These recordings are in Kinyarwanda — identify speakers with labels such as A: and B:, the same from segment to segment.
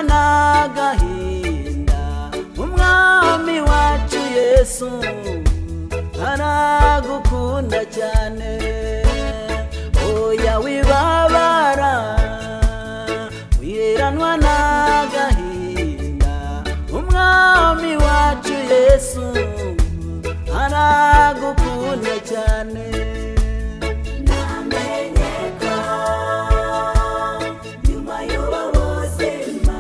A: n'agahinda, Umwami wacu Yesu aragukunda cyane. Oya wibabara, wiheranwa n'agahinda, Umwami wacu Yesu aragukunda cyane.
B: Namenye ko nyuma y'ubuzima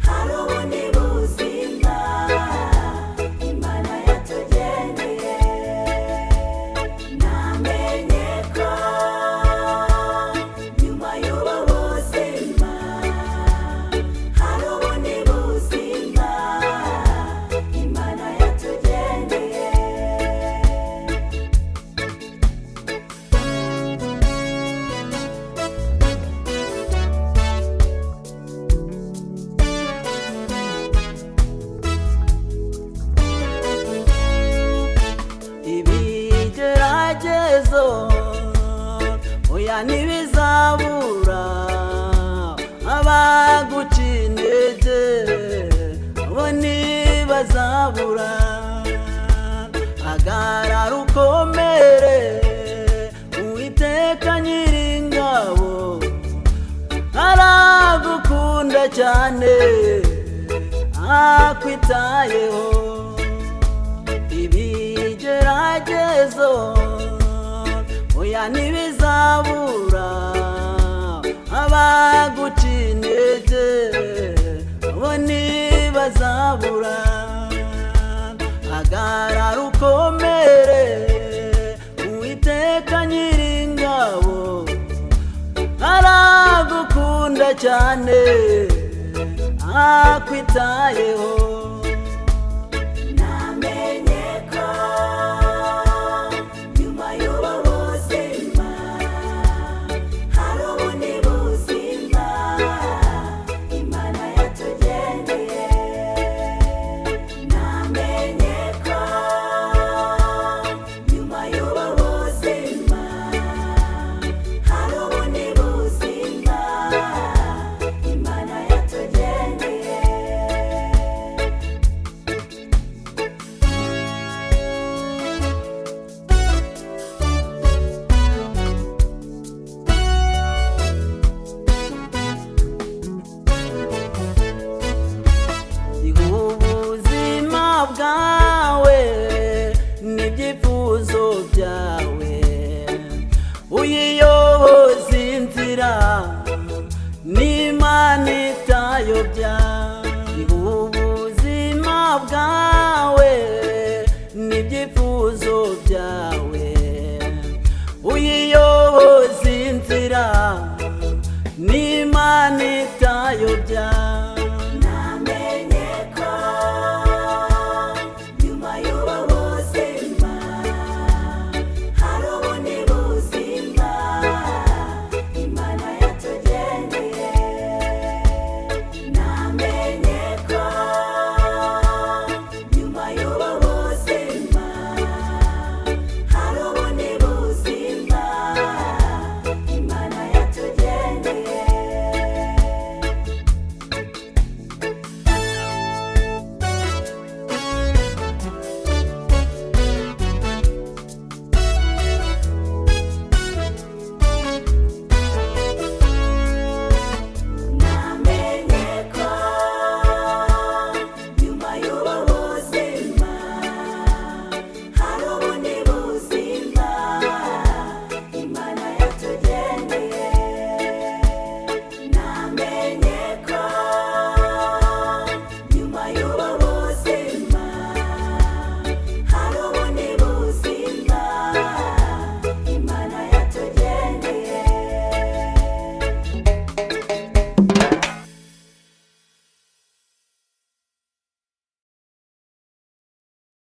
B: hari ubundi buzima Imana yatugeneye. Namenye ko nyuma y'ubuzima hari ubundi buzima Imana yatugeneye.
A: Ibigeragezo oya ntibizabura, abaguca intege bo ntibazabura. Hagarara ukomere, Uwiteka nyringabo aragukunda cyane, akwitayeho. Ibigeragezo oya ntibizabura, abaguca intege bo ntibazabura. Hagarara ukomere, Uwiteka nyringabo aragukunda cyane, akwitayeho.
B: Namenye ko nyuma y'ubuzima hari ubundi buzima Imana yatugeneye. Namenye ko nyuma y'ubuzima hari ubundi buzima Imana yatugeneye.
A: Ubuzima bwawe n'ibyifuzo byawe, uyiyoboze inzira n'Imana itayobya. Ubuzima bwawe n'ibyifuzo byawe,